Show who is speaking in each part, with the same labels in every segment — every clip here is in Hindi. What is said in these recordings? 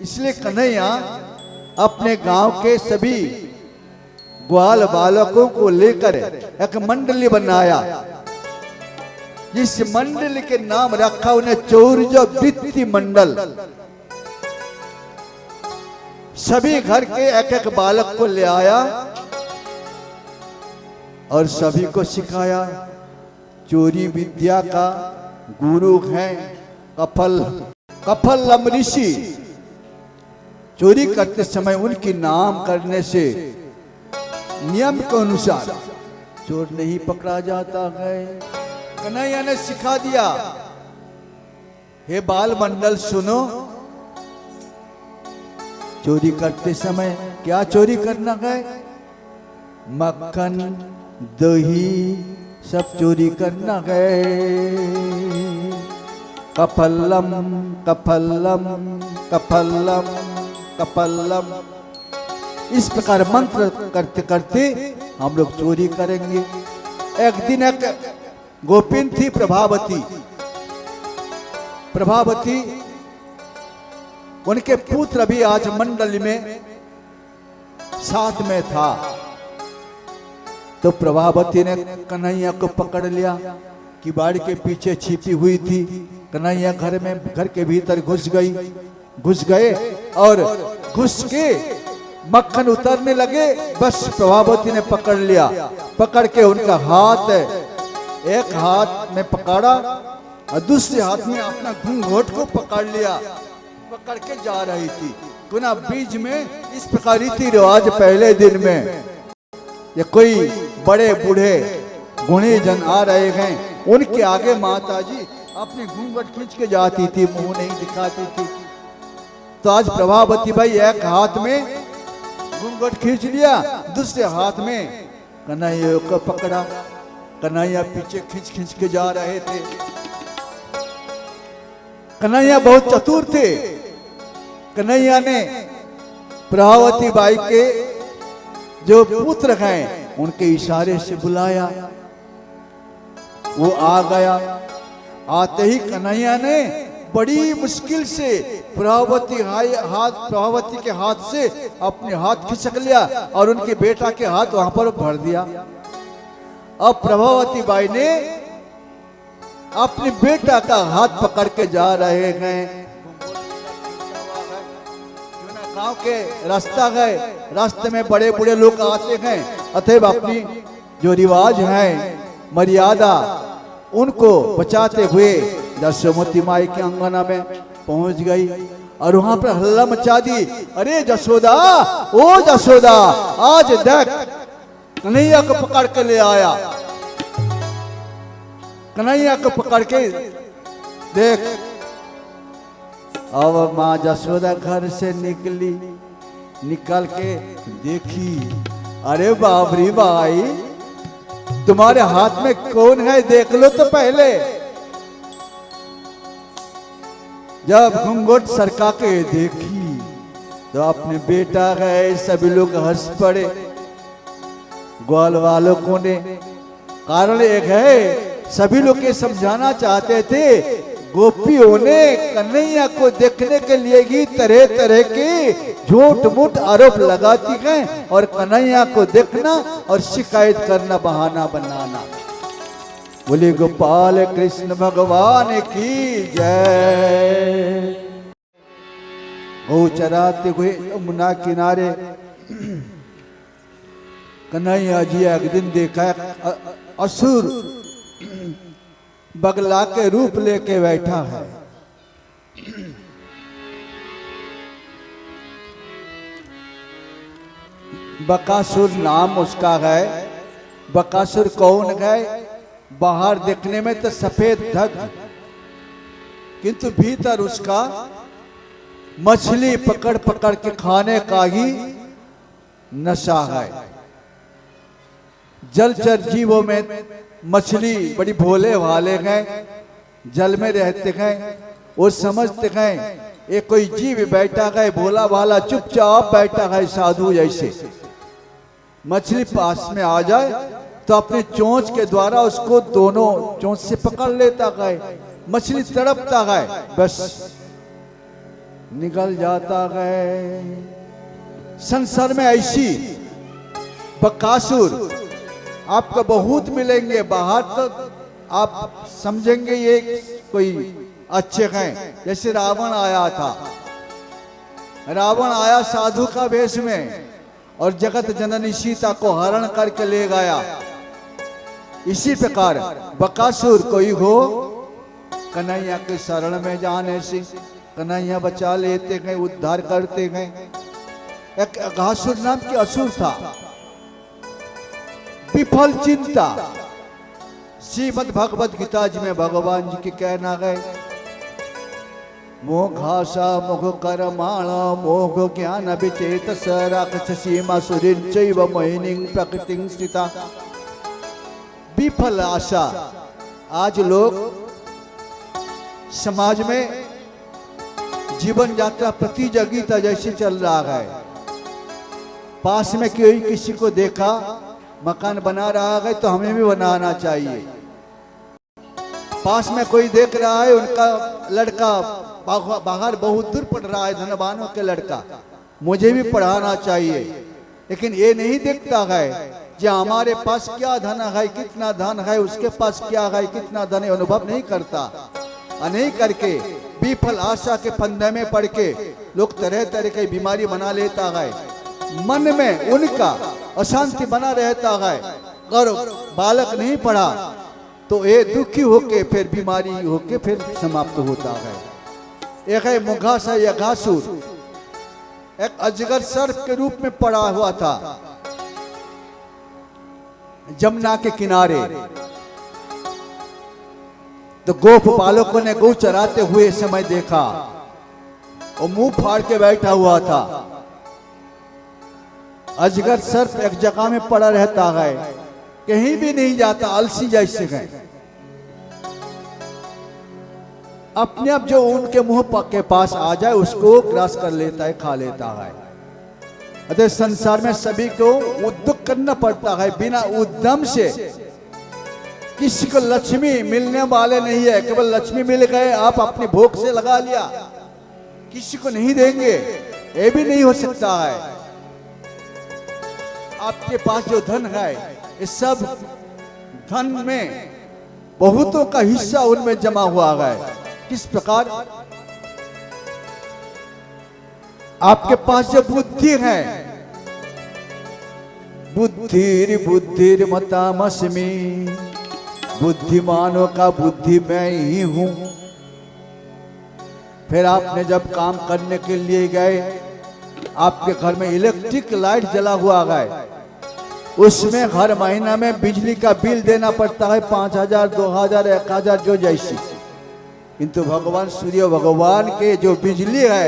Speaker 1: इसलिए कन्हैया अपने गांव के सभी ग्वाल बालकों को लेकर एक मंडली बनाया, जिस मंडली के नाम रखा उन्हें चौरजा वृत्ति मंडल। सभी घर के एक एक बालक को ले आया और सभी को सिखाया। चोरी विद्या का गुरु है कफलम ऋषि। चोरी करते समय उनकी नाम करने से नियम के अनुसार चोर नहीं पकड़ा जाता है। कन्हैया ने सिखा दिया, हे बाल मंडल सुनो, चोरी करते समय क्या चोरी करना है? मक्खन दही सब चोरी करना है। कफलम कफलम कफलम कफलम, इस प्रकार मंत्र करते करते हम लोग चोरी करेंगे। एक दिन एक गोपिन थी प्रभावती, उनके पुत्र भी आज मंडली में साथ में था। तो प्रभावती ने कन्हैया को पकड़ लिया कि बाड़ी के पीछे छिपी हुई थी। कन्हैया घर के भीतर घुस गए और घुस के मक्खन उतरने लगे। बस प्रभावती ने पकड़ लिया, पकड़ के उनका हाथ एक हाथ में पकड़ा और दूसरे हाथ में अपना घूंघट को पकड़ लिया, पकड़ के जा रही थी। गुना बीच में इस प्रकार रीति रिवाज पहले दिन में ये कोई बड़े बूढ़े गुणी जन आ रहे हैं, उनके आगे माताजी अपनी घूंघट खींच के जाती थी, मुंह नहीं दिखाती थी। तो आज प्रभावती भाई एक हाथ में घूंघट खींच लिया, दूसरे हाथ में कन्हैया को पकड़ा। कन्हैया पीछे खींच के जा रहे थे। कन्हैया बहुत चतुर थे। कन्हैया ने प्रभावती बाई के जो पुत्र हैं उनके इशारे से बुलाया, वो आ गया। आते ही कन्हैया ने बड़ी मुश्किल से प्रभावती के हाथ से अपने हाथ खिसक लिया और उनके बेटा के हाथ वहां पर भर दिया। अब प्रभावती बाई ने अपने बेटा का हाथ पकड़ के जा रहे हैं। गांव के रास्ता गए, रास्ते में बड़े बूढ़े लोग आते हैं, अतएव अपनी जो रिवाज है मर्यादा उनको बचाते हुए यशोमती माई के अंगना में पहुंच गई और वहां पर हल्ला मचा दी। अरे जसोदा, ओ जसोदा, आज देख कन्हैया को पकड़ के ले आया। कन्हैया को पकड़ के देख। अब माँ जसोदा घर से निकल के देखी, अरे बाबरी भाई, तुम्हारे हाथ में कौन है, देख लो तो पहले। जब घूंघट सरका के देखी तो अपने बेटा गए, सभी लोग हंस पड़े। ग्वाल वालों को ने कारण एक है, सभी लोग ये समझाना चाहते थे, गोपियों ने कन्हैया को देखने के लिए ही तरह तरह के झूठ मूठ आरोप लगाती हैं और कन्हैया को देखना और शिकायत करना बहाना बनाना। बोले गोपाल कृष्ण भगवान की जय। गौ चराते हुए यमुना किनारे कन्हैया जी एक दिन देखा असुर बगला के रूप लेके बैठा है। बकासुर नाम उसका है। बकासुर कौन है? बाहर देखने में तो सफेद धग, किंतु भीतर उसका मछली पकड़ पकड़ के खाने का ही नशा है। जलचर जीवों में मछली बड़ी भोले भाले हैं, जल में रहते हैं, वो समझते हैं ये कोई जीव बैठा है भोला भाला, चुपचाप बैठा है साधु जैसे। मछली पास में आ जाए तो अपने चोंच के द्वारा उसको दोनों चोंच से पकड़ लेता है। मछली तड़पता है, बस निकल जाता है। संसार में ऐसी बकासुर आपको बहुत मिलेंगे। बाहर तो आप समझेंगे ये कोई अच्छे हैं, जैसे रावण आया था। रावण आया साधु का वेश में और जगत जननी सीता को हरण करके ले गया। इसी प्रकार बकासुर कोई हो, कन्हैया के शरण में जाने से कन्हैया बचा लेते गए, उद्धार करते गए। एक अघासुर नाम की असुर था। विफल चिंता, श्रीमद् भगवद गीता जी में भगवान जी की कहना गए, मोघासा मोघ कर्माण मोघ ज्ञान विचेतस राक्षसीमा सुरीं चैव मोहिनीं प्रकृतिं स्थिता। विफल आशा। आज लोग समाज में जीवन यात्रा प्रतियोगिता जैसे चल रहा है। पास में कोई किसी को देखा मकान बना रहा है तो हमें भी बनाना चाहिए। पास में कोई देख रहा है उनका लड़का बाहर बहुत दूर पढ़ रहा है, धनवानों के लड़का, मुझे भी पढ़ाना चाहिए। लेकिन ये नहीं देखता है कि हमारे पास क्या धन है, कितना धन है, उसके पास क्या है, कितना धन है, अनुभव नहीं करता। नहीं करके विफल आशा के फंदे में पड़ के लोग तरह तरह की बीमारी बना लेता है। मन में उनका अशांति बना रहता है। और बालक नहीं पढ़ा तो ये दुखी होके फिर बीमारी होके फिर समाप्त होता है। एक है मुघासा या घासुर, एक अजगर सर्प के रूप में पड़ा हुआ था जमुना के किनारे। तो गोप बालकों ने गौ चराते हुए समय देखा और मुंह फाड़ के बैठा हुआ था। अजगर सर्प एक जगह में पड़ा रहता है, कहीं भी नहीं जाता, अलसी जैसे है। अपने आप जो उनके मुंह के पास आ जाए उसको ग्रास कर लेता है, खा लेता है। अतः संसार में सभी को उद्योग करना पड़ता है। बिना उद्यम से किसी को लक्ष्मी मिलने वाले नहीं है। केवल लक्ष्मी मिल गए, आप अपनी भोग से लगा लिया, किसी को नहीं देंगे, ये भी नहीं हो सकता है। आपके पास जो धन है, इस सब धन में बहुतों का हिस्सा उनमें जमा हुआ है। किस प्रकार? आपके पास जो बुद्धि है, बुद्धिर बुद्धिर मतामस्मि, बुद्धिमानों का बुद्धि मैं ही हूं। फिर आपने जब काम करने के लिए गए, आपके घर में इलेक्ट्रिक लाइट जला हुआ है, उसमें हर महीना में बिजली का बिल देना पड़ता है 5,000, 2,000, 1,000 जो जैसी। किंतु भगवान सूर्य भगवान के जो बिजली है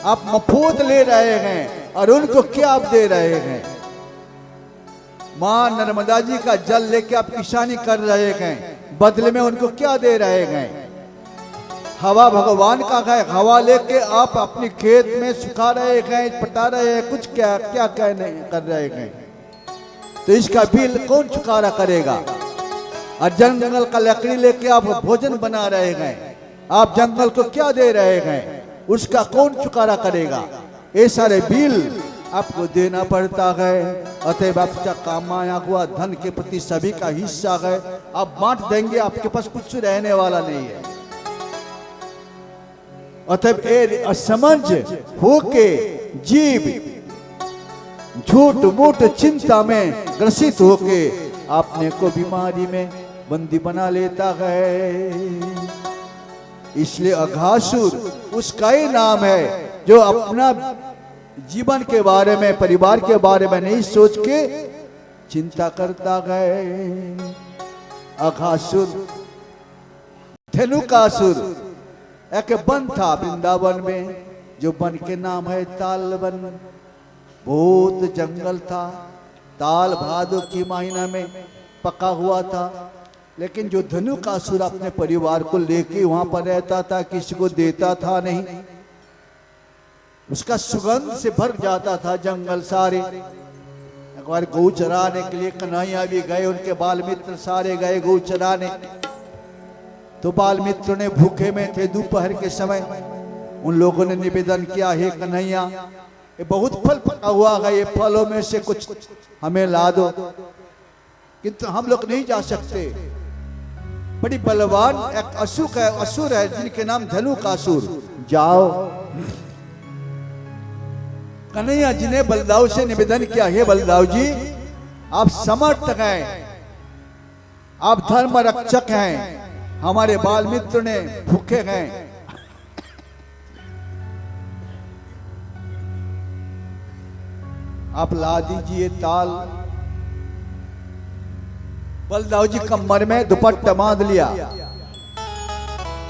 Speaker 1: आप मफूत ले रहे हैं और उनको क्या आप दे रहे हैं? मां नर्मदा जी का जल लेके आप किसानी कर रहे हैं, बदले में उनको क्या दे रहे हैं? हवा भगवान का है, हवा लेके आप अपनी खेत में सुखा रहे हैं, पटा रहे हैं, कुछ क्या क्या क्या नहीं कर रहे हैं। तो इसका बिल कौन चुकारा करेगा? और जंगल का लकड़ी लेके आप भोजन बना रहे हैं, आप जंगल को क्या दे रहे हैं? उसका कौन चुकारा करेगा? ये सारे बिल आपको देना पड़ता है। अतएव आपका कमाया हुआ धन के प्रति सभी का हिस्सा है, आप बांट देंगे, आपके पास कुछ रहने वाला नहीं है। अतएव ये असमंज होके जीव झूठ मूठ चिंता में ग्रसित होके अपने को बीमारी में बंदी बना लेता है। इसलिए अघासुर उसका ही नाम है जो अपना जीवन के बारे में, परिवार के बारे में नहीं सोच के चिंता करता है। अघासुर, धेनुकासुर एक वन था वृंदावन में, जो वन के नाम है ताल वन। बहुत जंगल था, ताल भादो की महीना में पका हुआ था। लेकिन जो धेनुकासुर अपने परिवार को लेके वहां पर रहता था, किसी को देता था नहीं। उसका सुगंध से भर जाता था जंगल सारे। एक बार गौ चराने के लिए कन्हैया भी गए, उनके बाल मित्र सारे गए गौ चराने। तो बाल मित्र ने भूखे में थे, दोपहर के समय उन लोगों ने निवेदन किया, हे कन्हैया ये बहुत फल पका हुआ है, ये फलों में से कुछ हमें ला दो, किंतु हम लोग नहीं जा सकते। बड़ी बलवान एक असुर है जिनके नाम धनुकासुर, जाओ। कन्हैया जी ने बलदाऊ से निवेदन किया, हे बलदाऊ जी आप समर्थ हैं, आप धर्म रक्षक हैं, हमारे बाल मित्र ने भूखे हैं, आप ला दीजिए ताल। बलदाऊ जी कमर में दुपट्टा बांध लिया,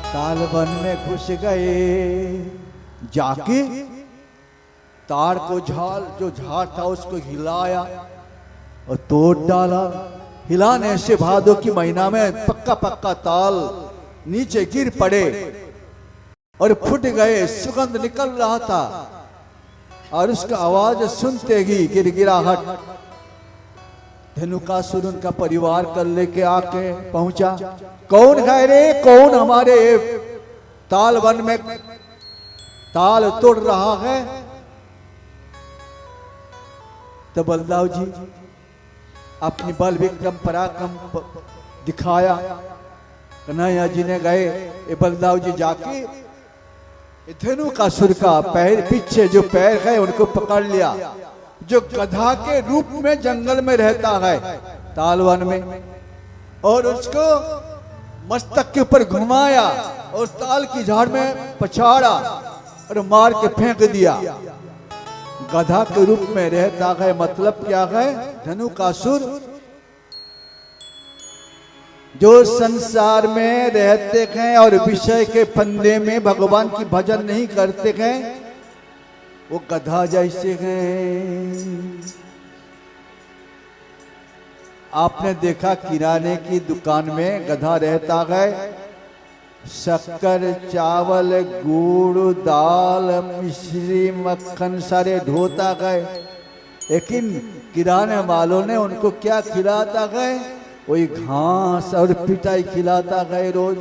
Speaker 1: ताल वन में घुस गए, जाके तार को जो झाड़ था उसको हिलाया और तोड़ डाला। हिलाने से भादों की महीना में पक्का पक्का ताल नीचे गिर पड़े और फूट गए, सुगंध निकल रहा था। और उसका आवाज सुनते ही गिड़गिड़ाहट धनुकासुर उनका परिवार कर लेके आके पहुंचा। कौन है रे, कौन हमारे ताल वन में ताल तोड़ रहा है? तो बलदाऊ जी अपनी बल विक्रम पराक्रम दिखाया। कन्हैया जी ने गए, ये बलदाऊ जी जाके धनुकासुर का पैर, पीछे जो पैर है उनको पकड़ लिया, जो गधा के रूप में जंगल में रहता है तालवन में, और उसको मस्तक के ऊपर घुमाया और ताल की झाड़ में पछाड़ा और मार के फेंक दिया। गधा के रूप में रहता है मतलब क्या है? धनुकासुर जो संसार में रहते हैं और विषय के फंदे में भगवान की भजन नहीं करते हैं, वो गधा जैसे हैं। आपने देखा किराने की दुकान में गधा रहता है, शक्कर चावल गुड़ दाल मिश्री मक्खन सारे ढोता है, लेकिन किराने वालों ने उनको क्या खिलाता है? वही घास और पिटाई खिलाता है रोज।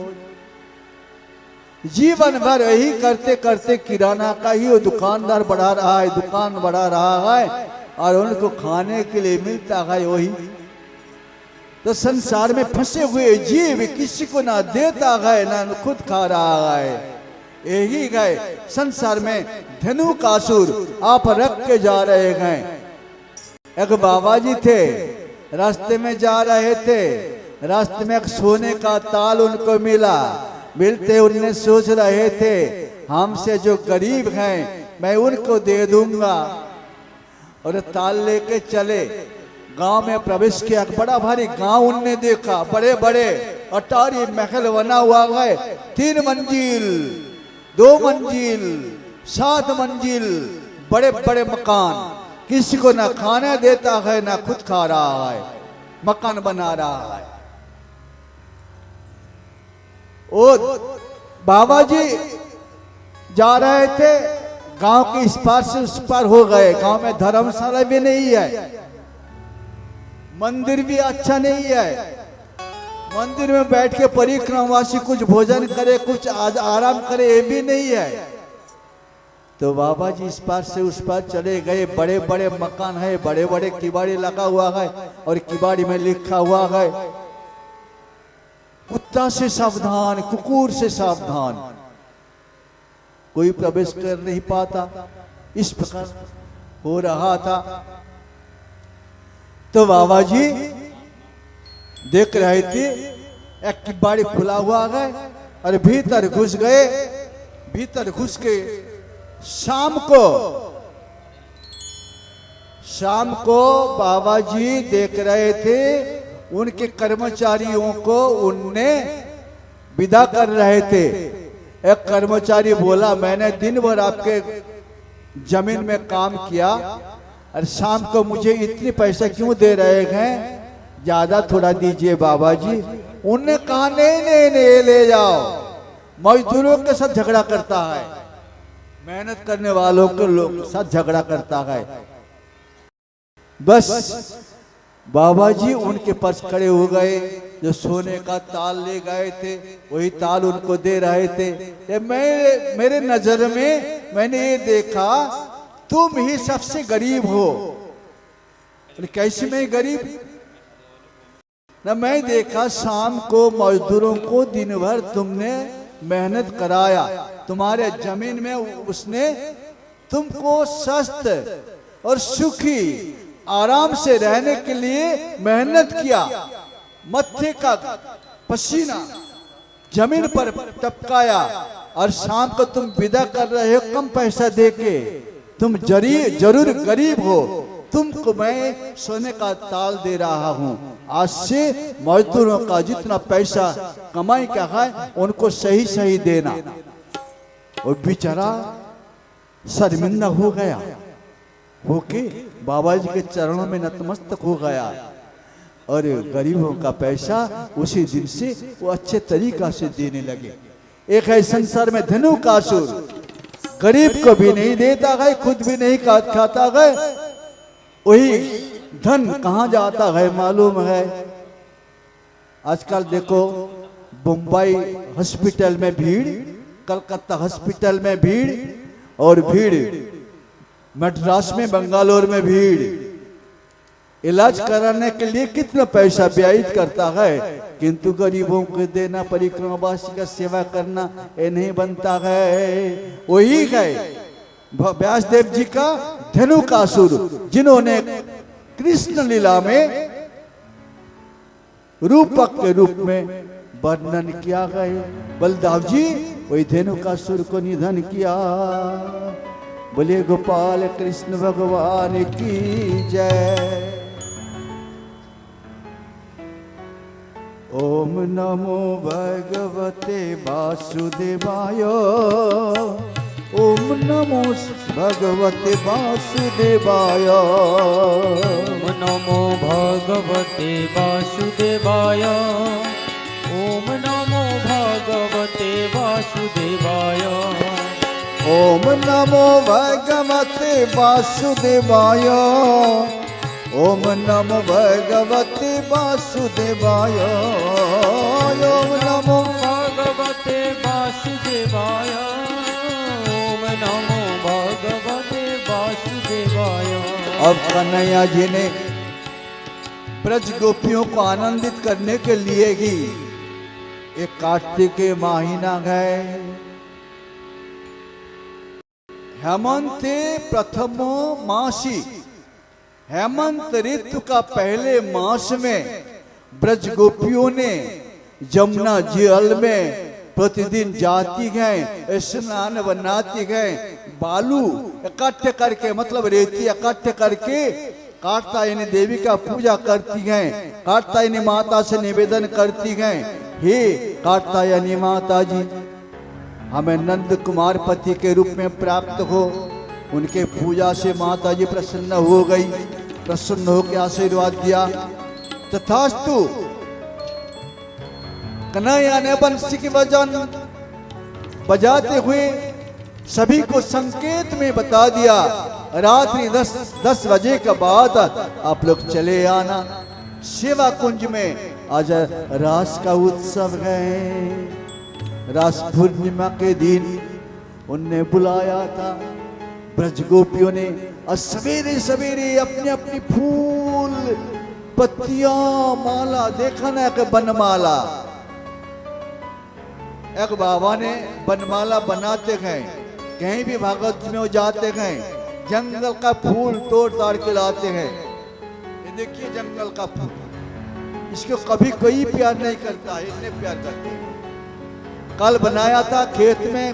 Speaker 1: जीवन भर यही करते करते किराना का ही वो दुकानदार बढ़ा रहा है, दुकान बढ़ा रहा है, और उनको खाने के लिए मिलता है वही। तो संसार में फंसे हुए जीव किसी को ना देता है ना खुद खा रहा है। यही है संसार में धनुकासुर आप रख के जा रहे हैं। एक बाबा जी थे, रास्ते में जा रहे थे, रास्ते में एक सोने का ताल उनको मिला। मिलते उनने सोच रहे थे हमसे जो गरीब हैं मैं उनको दे दूंगा, और ताल लेके चले। गांव में प्रवेश किया, बड़ा भारी गांव उनने देखा, बड़े बड़े अटारी महल बना हुआ है, 3 मंजिल 2 मंजिल 7 मंजिल बड़े बड़े मकान। किसी को ना खाना देता है ना खुद खा रहा है, मकान बना रहा है। ओ बाबा जी जा रहे थे, गांव के इस पार से उस पार हो गए। गांव में धर्मशाला भी नहीं है, मंदिर भी अच्छा नहीं है। मंदिर में बैठ के परिक्रमवासी कुछ भोजन करे, कुछ आराम करे, ये भी नहीं है। तो बाबा जी इस पार से उस पार चले गए। बड़े बड़े मकान है, बड़े बड़े किवाड़ी लगा हुआ है, और किवाड़ी में लिखा हुआ है कुत्ता से सावधान, कुकुर से सावधान। कोई प्रवेश कर नहीं पाता, इस प्रकार हो रहा था। तो बाबा जी देख रहे थे एक किवाड़ी खुला हुआ है, और भीतर घुस गए। भीतर घुस के शाम को बाबा जी देख रहे थे उनके कर्मचारियों को उनने विदा कर रहे थे। एक कर्मचारी बोला, मैंने दिन भर आपके जमीन में काम किया और शाम को मुझे इतने पैसे क्यों दे रहे हैं, ज्यादा थोड़ा दीजिए बाबा जी। उनने कहा नहीं ले जाओ। मजदूरों के साथ झगड़ा करता है, मेहनत करने वालों के लोग साथ झगड़ा करता है। बस बाबा जी उनके पास खड़े हो गए। जो सोने का ताल ले गए थे वही ताल उनको दे रहे थे। ये मेरे नजर में मैंने ये देखा तुम ही सबसे गरीब हो। कैसे मैं गरीब ना, मैं देखा शाम को मजदूरों को दिन भर तुमने मेहनत कराया, तुम्हारे जमीन में उसने तुमको स्वस्थ और सुखी आराम से रहने के लिए मेहनत किया, मत्थे का पसीना जमीन पर टपकाया, और शाम को तुम विदा कर रहे हो कम पैसा देके। तुम जरूर गरीब हो, तुमको मैं सोने का ताल दे रहा हूं। आज से मजदूरों का जितना पैसा कमाई का है उनको सही सही देना। और बेचारा शर्मिंदा हो गया, होके बाबा जी के चरणों में नतमस्तक हो गया, और गरीबों का पैसा उसी दिन से वो अच्छे तरीका से देने लगे। एक है संसार में धनुकासुर, गरीब को भी नहीं देता है, खुद भी नहीं खाता है, वही धन कहाँ जाता है मालूम है। आजकल देखो मुंबई हॉस्पिटल में भीड़, कलकत्ता हॉस्पिटल में भीड़, और भीड़ मद्रास में बंगालोर में भीड़। इलाज कराने के लिए कितना पैसा व्यय करता है, किंतु गरीबों को देना, परिक्रमावासी का सेवा करना ये नहीं बनता है। वही है व्यासदेव जी का धनुकासुर, जिन्होंने कृष्ण लीला में रूपक के रूप में वर्णन किया गया। बलदाव जी वही धनुकासुर को निधन किया। बोले गोपाल कृष्ण भगवान की जय। ओम नमो भगवते वासुदेवाय, ओम नमो भगवते वासुदेवाय,
Speaker 2: ओम नमो भगवते वासुदेवाय, ओम नमो भगवते वासुदेवाय,
Speaker 1: ओम नमो भगवते वासुदेवाय, ओम नमो भगवते वासुदेवाय, ओम नमो
Speaker 2: भगवते वासुदेवाय, ओम नमो भगवते वासुदेवाय।
Speaker 1: अब कन्हैया जी ने ब्रज गोपियों को आनंदित करने के लिए ही एक कार्तिक के महीना गए, हेमंते प्रथमो मासी, हेमंत ऋतु का पहले मास में ब्रज गोपियों ने जमुना जल में प्रतिदिन जाती गए, स्नान बनाती गए, बालू इकट्ठे करके, मतलब रेती इकट्ठे करके कात्यायनी देवी का पूजा करती गए, कात्यायनी माता से निवेदन करती गए, हे कात्यायनी माता जी हमें नंद कुमार पति के रूप में प्राप्त हो। उनके पूजा से माता जी प्रसन्न हो गई, प्रसन्न होकर आशीर्वाद दिया। तथास्तु कन्हैया ने बंसी की वजन बजाते हुए सभी को संकेत में बता दिया, रात्रि 10 बजे के बाद आप लोग चले आना। सेवा कुंज में आज रास का उत्सव है, रास पूर्णिमा के दिन उनने बुलाया था। ब्रज गोपियों ने सवेरे सवेरे अपनी अपनी फूल पत्तियां माला, देखा ना कि बनमाला, एक बाबा ने बनमाला बनाते गए, कहीं भी भागवत में जाते गए, जंगल का फूल तोड़ ताड़ के लाते हैं। ये देखिए जंगल का फूल, इसको कभी कोई प्यार नहीं करता है, इतने प्यार करते हैं। कल बनाया था खेत में,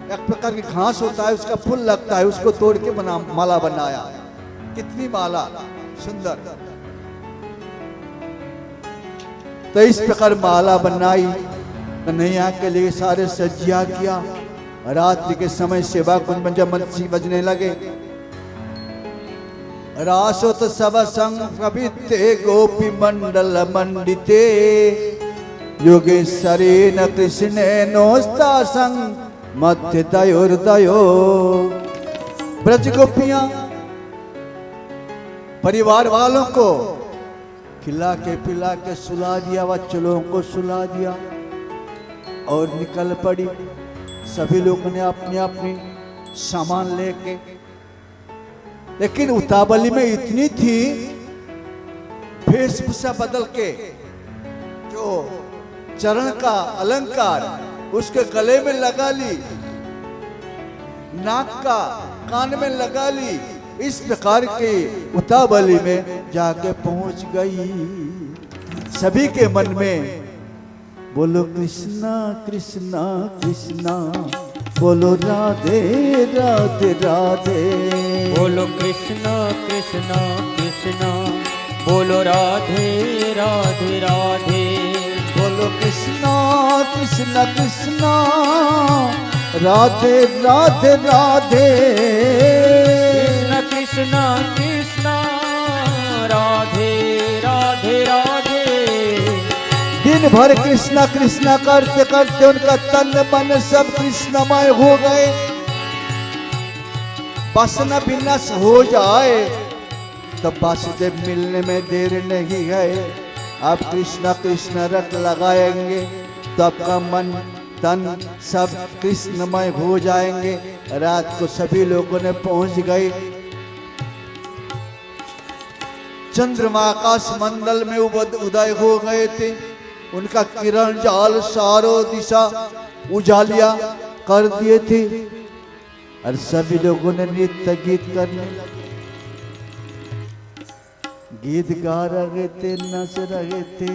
Speaker 1: एक प्रकार की घास होता है, उसका फूल लगता है, उसको तोड़ के माला बनाया। कितनी माला सुंदर। तो इस प्रकार माला बनाई, कन्हैया के लिए सारे सज्जिया किया। रात्रि के समय सेवा कुंज में जब बंसी बजने लगे, रासोत सब संग कविते गोपी मंडल मंडिते, योगेश्वरेण कृष्णेनोस्ता संग मध्य दयोर्दयो। ब्रज गोपियां परिवार वालों को खिला के पिला के सुला दिया, बच्चों को सुला दिया और निकल पड़ी। सभी लोगों ने अपनी अपनी सामान लेके, लेकिन उतावली में इतनी थी, वेशभूषा बदल के जो चरण का अलंकार उसके गले में लगा ली, नाक का कान में लगा ली। इस प्रकार के उतावली में जाके पहुंच गई। सभी के मन में बोलो कृष्णा कृष्णा कृष्णा, बोलो राधे राधे राधे,
Speaker 2: बोलो कृष्णा कृष्णा कृष्णा, बोलो राधे राधे राधे,
Speaker 1: बोलो कृष्णा कृष्णा कृष्णा, राधे राधे राधे,
Speaker 2: कृष्णा कृष्णा कृष्णा, राधे राधे राधे।
Speaker 1: दिन भर कृष्णा कृष्णा करते करते उनका तन मन सब कृष्णमय हो गए। वासना विनाश हो जाए तब वासुदेव मिलने में देर नहीं है। आप कृष्णा कृष्णा रट लगाएंगे तो आपका मन तन सब कृष्णमय हो जाएंगे। रात को सभी लोगों ने पहुंच गए। चंद्रमा आकाश मंडल में उदय हो गए थे। उनका किरण जाल चारों दिशा उजालिया कर दिए थे और सभी लोगों ने नृत्य गीत करने लगे। गीत गा रहे थे, नाच रहे थे,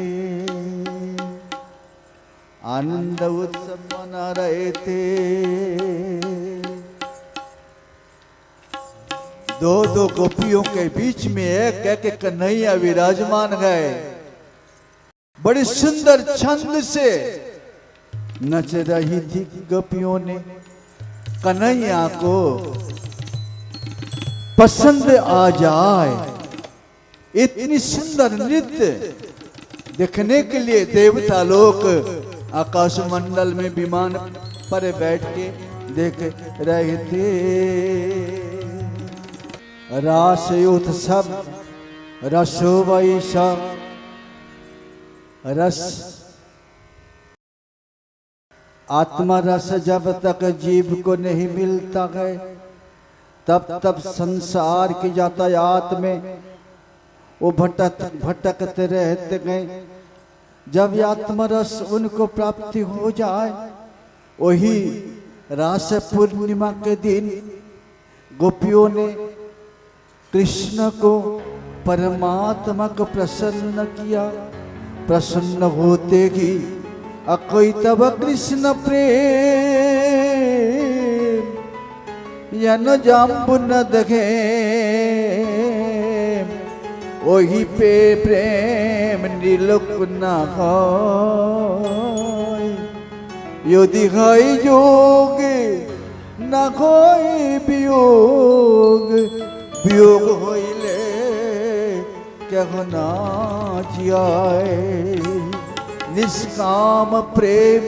Speaker 1: आनंद उत्सव मना रहे थे। दो दो गोपियों के बीच में एक एक कन्हैया विराजमान गए। बड़ी सुंदर छंद से नच रही थी गोपियों ने। कन्हैया को पसंद आ जाए इतनी सुंदर नृत्य देखने के लिए देवता लोग आकाश मंडल में विमान पर बैठ के देख रहे थे। रास उत्सव रसो वैसा रस, आत्मा रस जब तक जीव को नहीं मिलता है तब तब संसार की यातायात में वो भटकते रहते गए। जब आत्मरस उनको प्राप्ति हो जाए, वही रास पूर्णिमा के दिन गोपियों ने कृष्ण को परमात्मा को प्रसन्न किया। प्रसन्न होते ही अकोई तब कृष्ण प्रेम यन जाम्बु न दगे, वही पे प्रेम निलुक न होय। यदि है योग न होय वियोग, वियोग होइले कहना जियाए। निष्काम प्रेम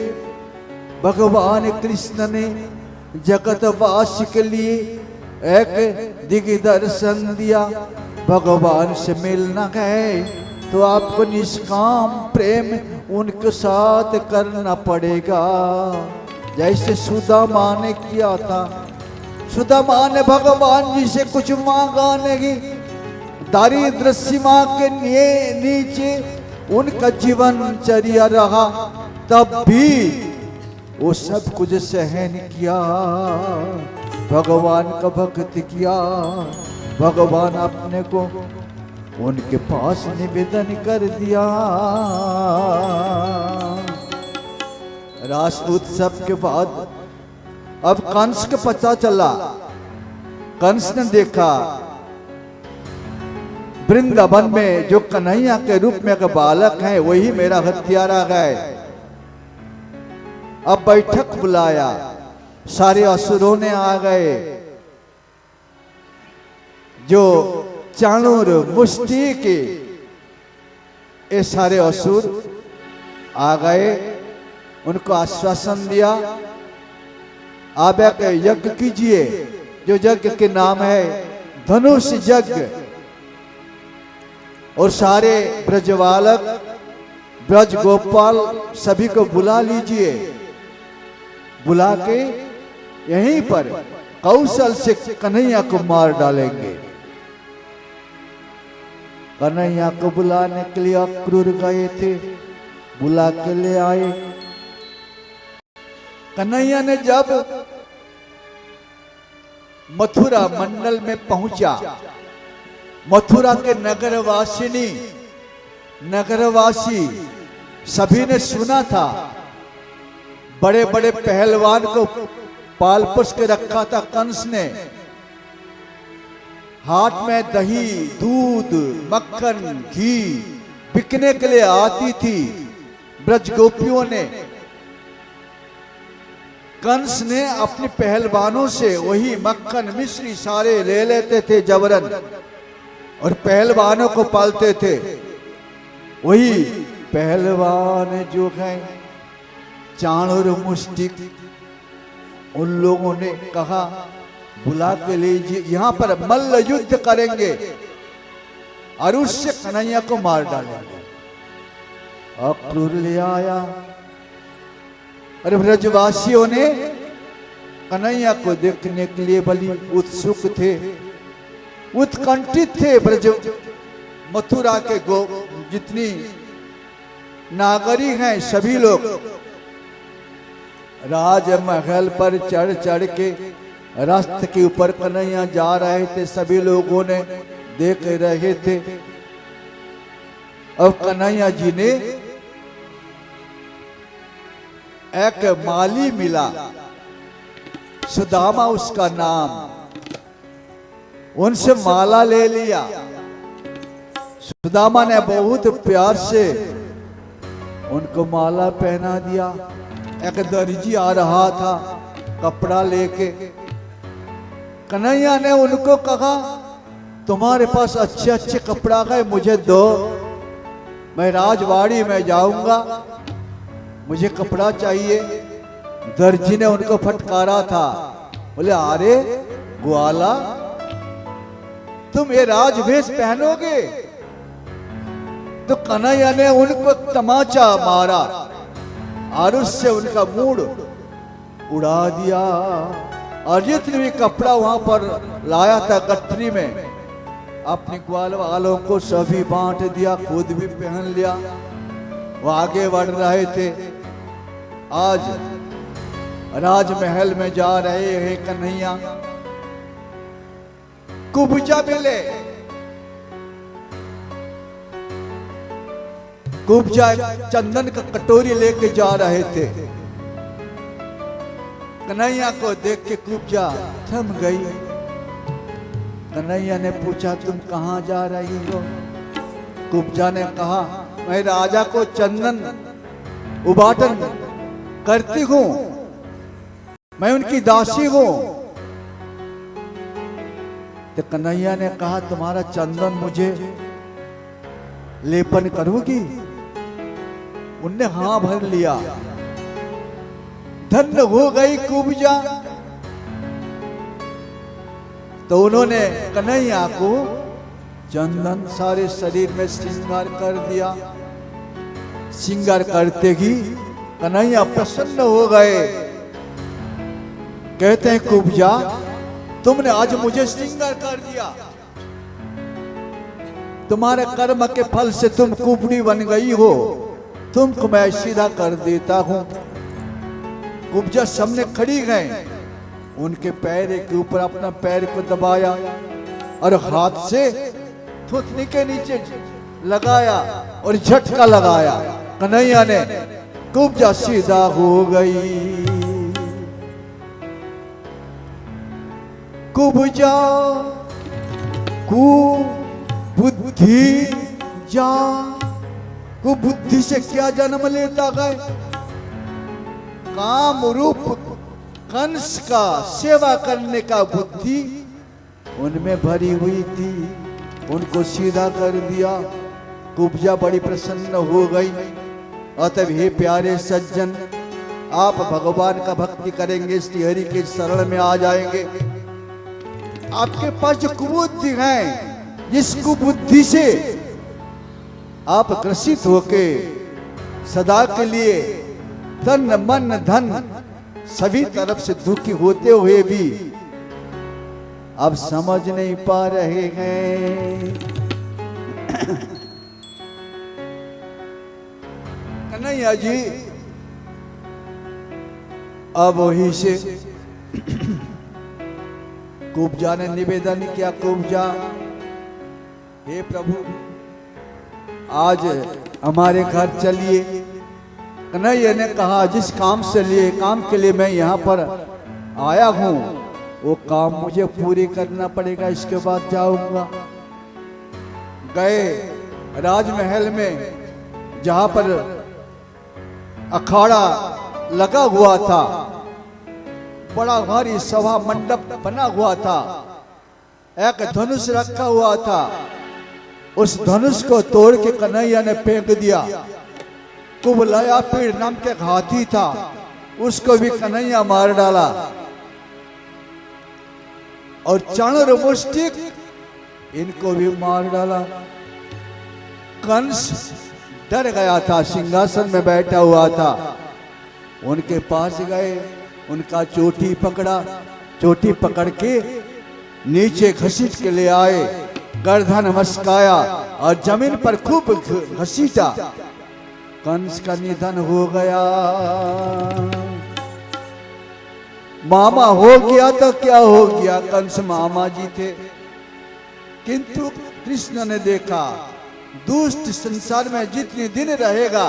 Speaker 1: भगवान कृष्ण ने जगतवास के लिए एक दिग्दर्शन दिया। भगवान से मिलना है तो आपको निष्काम प्रेम उनके साथ करना पड़ेगा। जैसे सुदामा ने किया था। सुदामा ने भगवान जी से कुछ मांगा नहीं। दारिद्र सीमा के नीचे उनका जीवनचर्या रहा, तब भी वो सब कुछ सहन किया, भगवान का भक्ति किया। भगवान अपने को उनके पास निवेदन कर दिया। रास उत्सव के बाद अब कंस को पता चला। कंस ने देखा वृंदावन में जो कन्हैया के रूप में एक बालक है वही मेरा हत्यारा है। अब बैठक बुलाया, सारे असुरों ने आ गए। जो चाणूर मुष्टि के ये सारे असुर आ गए, उनको आश्वासन दिया आप एक यज्ञ कीजिए, जो यज्ञ के नाम है धनुष यज्ञ। और सारे ब्रजबालक, ब्रज गोपाल सभी को बुला लीजिए। बुला के यहीं पर कौशल से कन्हैया को मार डालेंगे। कन्हैया को बुलाने के लिए अक्रूर गए थे, बुला के ले आए। कन्हैया ने जब मथुरा मंडल में पहुंचा, मथुरा के नगरवासिनी, नगरवासी सभी ने सुना था। बड़े बड़े पहलवान को पाल पोस के रखा था कंस ने। हाथ में दही, दूध, मक्खन, घी बिकने के लिए आती थी ब्रज गोपियों ने। कंस ने अपने पहलवानों से वही मक्खन मिश्री सारे ले लेते थे जबरन, और पहलवानों को पालते थे। वही पहलवान जो है चाणूर मुष्टिक, उन लोगों ने कहा बुला के लीजिए, यहां पर मल्ल युद्ध करेंगे और उससे कन्हैया को मार डालेंगे। अक्रूर ले आया और ब्रजवासियों ने कन्हैया को देखने के लिए बड़ी उत्सुक थे, उत्कंठित थे। ब्रज मथुरा के जितनी नागरिक हैं सभी लोग राजमहल पर चढ़ चढ़ के रास्ते के ऊपर कन्हैया जा रहे थे, सभी लोगों ने देख रहे थे। अब कन्हैया जी ने एक माली मिला, सुदामा उसका नाम, उनसे माला ले लिया। सुदामा ने बहुत प्यार से उनको माला पहना दिया। एक दर्जी आ रहा था कपड़ा लेके, कन्हैया ने उनको कहा तुम्हारे पास अच्छे अच्छे कपड़ा है, मुझे दो, मैं राजवाड़ी में जाऊंगा, मुझे कपड़ा चाहिए। दर्जी ने उनको फटकारा था, बोले अरे ग्वाला, तुम ये राजवेश पहनोगे? तो कन्हैया ने उनको तमाचा मारा और उससे उनका मूड उड़ा दिया। और जितने भी कपड़ा वहां पर लाया था गठरी में, अपने ग्वाल वालों को सभी बांट दिया, खुद भी पहन लिया। वो आगे बढ़ रहे थे। आज राजमहल में जा रहे हैं कन्हैया, कुब्जा मिले। कुब्जा चंदन का कटोरी लेके जा रहे थे। कन्हैया को देख के कुब्जा थम गई। कन्हैया ने पूछा तुम कहाँ जा रही हो? कुब्जा ने कहा मैं राजा को चंदन उबाटन करती हूँ, मैं उनकी दासी हूँ। तो कन्हैया ने कहा तुम्हारा चंदन मुझे लेपन करोगी? उनने हाँ भर लिया। धन्य हो गई कुब्जा। तो उन्होंने कन्हैया को चंदन सारे शरीर में श्रृंगार कर दिया। श्रृंगार करते ही कन्हैया प्रसन्न हो गए। कहते हैं कुब्जा तुमने आज मुझे श्रृंगार कर दिया, तुम्हारे कर्म के फल से तुम कुबड़ी बन गई हो, तुमको मैं सीधा कर देता हूं। कुब्जा सामने खड़ी गए, उनके पैर के ऊपर अपना पैर को दबाया और हाथ से थुथनी के नीचे लगाया और झटका लगाया। कन्हैया ने कुब्जा सीधा हो गई। कुब्जा कु बुद्धि जा, कुबुद्धि से क्या जन्म लेता गए? काम रूप कंस का सेवा करने का बुद्धि उनमें भरी हुई थी, उनको सीधा कर दिया। कुब्जा बड़ी प्रसन्न हो गई। अतः हे प्यारे सज्जन, आप भगवान का भक्ति करेंगे, श्री हरि के शरण में आ जाएंगे। आपके पास जो कुबुद्धि है, जिस कुबुद्धि से आप ग्रसित होके सदा के लिए तन मन धन सभी तरफ से दुखी होते हुए भी आप समझ नहीं पा रहे हैं। कन्हैया जी अब वही से कुब्जा ने निवेदन किया, कुब्जा हे प्रभु आज हमारे घर चलिए। कन्हैया ने कहा जिस काम के लिए मैं यहाँ पर आया हूँ वो काम मुझे पूरी करना पड़ेगा, इसके बाद जाऊंगा। गए राजमहल में जहाँ पर अखाड़ा लगा हुआ था, बड़ा भारी सभा मंडप बना हुआ था, एक धनुष रखा हुआ था। उस धनुष को तोड़ के कन्हैया ने फेंक दिया। कुबलाया पीड़ नाम के हाथी था, उसको भी कन्हैया मार डाला। और चाणूर मुष्टिक इनको भी मार डाला। कंस डर गया था, सिंहासन में बैठा हुआ था। उनके पास गए, उनका चोटी पकड़ा, चोटी पकड़ के नीचे घसीट के ले आए, गर्दन मस्काया और जमीन पर खूब घसीटा। कंस का निधन हो गया। मामा हो गया तो क्या हो गया, कंस मामा जी थे। किंतु कृष्ण ने देखा दुष्ट संसार में जितने दिन रहेगा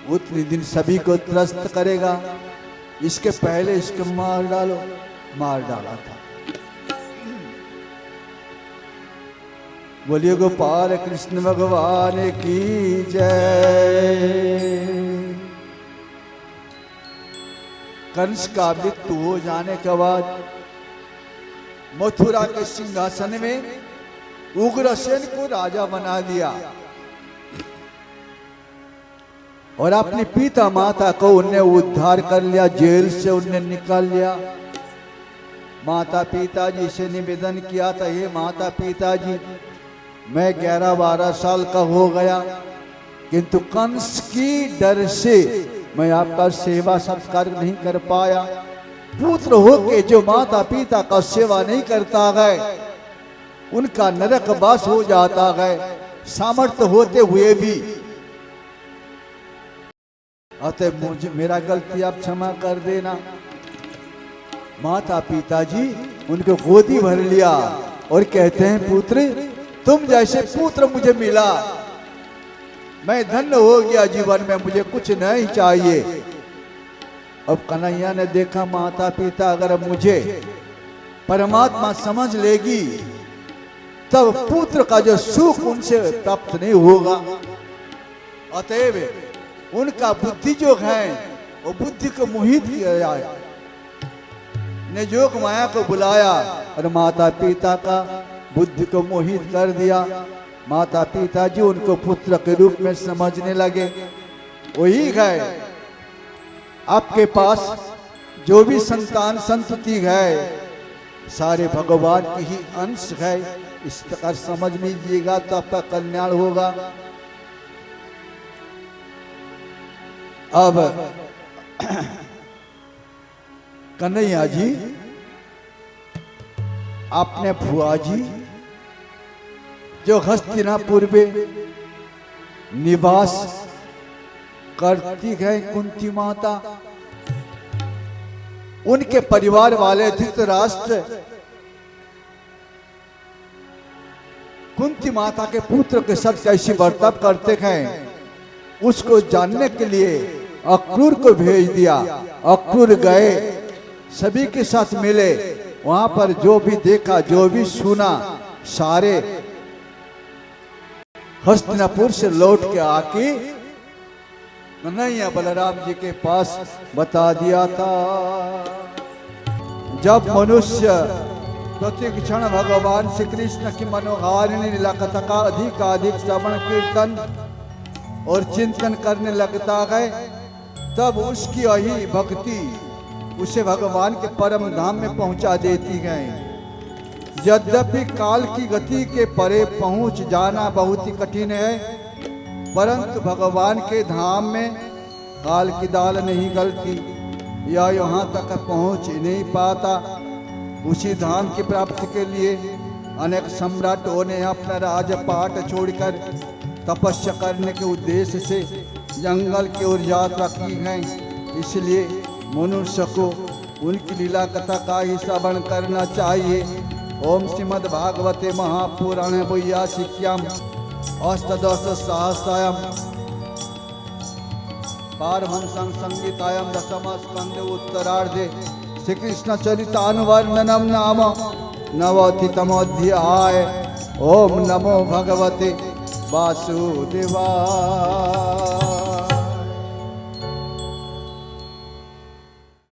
Speaker 1: उतने दिन सभी को त्रस्त करेगा, इसके पहले इसको मार डालो। मार डाला था। बोलिए गोपाल कृष्ण भगवान की जय। कंस का मृत्यु हो जाने के बाद मथुरा के सिंहासन में उग्रसेन को राजा बना दिया और अपनी पिता माता को उन्हें उद्धार कर लिया, जेल से उन्हें निकाल लिया। माता पिताजी से निवेदन किया था, हे माता पिताजी मैं 11-12 साल का हो गया, किंतु कंस की डर से मैं आपका सेवा सत्कार नहीं कर पाया। पुत्र होके जो माता पिता का सेवा नहीं करता है उनका नरक वास हो जाता है, सामर्थ्य होते हुए भी। अतः मुझे मेरा गलती आप क्षमा कर देना। माता पिताजी उनको गोदी भर लिया और कहते हैं पुत्र तुम जैसे पुत्र मुझे मिला, मैं धन्य हो गया जीवन में, मुझे कुछ नहीं चाहिए। अब कन्हैया ने देखा माता पिता अगर मुझे परमात्मा समझ लेगी तब पुत्र का जो सुख उनसे प्राप्त नहीं होगा। अतएव उनका बुद्धि जो है वो बुद्धि को मोहित किया जाए। ने जोग माया को बुलाया और माता पिता का बुद्धि को मोहित कर दिया। माता पिताजी उनको पुत्र के रूप में समझने लगे। वही है आपके पास जो भी संतान संतति है सारे भगवान की ही अंश है, इस प्रकार समझ लीजिएगा तो आपका कल्याण होगा। अब कन्हैया जी अपने फुआ जी जो हस्तिनापुर में निवास करती है कुंती माता, उनके परिवार वाले धृतराष्ट्र कुंती माता के पुत्र के साथ कैसी बर्ताव करते हैं उसको जानने के लिए अक्रूर को भेज दिया। अक्रूर गए, सभी के साथ मिले, वहां पर जो भी देखा जो भी सुना सारे हस्तिनापुर से लौट के आके कन्हैया बलराम जी के पास बता दिया था। जब मनुष्य प्रत्येक क्षण भगवान श्री कृष्ण की मनोहारिणी लीला कथा का अधिक श्रवण कीर्तन और चिंतन करने लगता है तब उसकी यही भक्ति उसे भगवान के परम धाम में पहुंचा देती है। यद्यपि काल की गति के परे पहुंच जाना बहुत ही कठिन है, परंतु भगवान के धाम में काल की दाल नहीं गलती, या यहाँ तक पहुँच ही नहीं पाता। उसी धाम की प्राप्ति के लिए अनेक सम्राटों ने अपना राजपाट छोड़कर तपस्या करने के उद्देश्य से जंगल की ओर यात्रा की है। इसलिए मनुष्य को उनकी लीला कथा का ही श्रवण करना चाहिए। ओम श्रीमद् भागवते महापुराणे वैयासिक्याम अष्टादश सहस्रायाम पारमहंस संगीतायाम दशम स्कंदे उत्तरार्धे श्री कृष्ण चरितानुवर्णनम नाम नवतितमोऽध्याय। ओम नमो भगवते वासुदेवाय।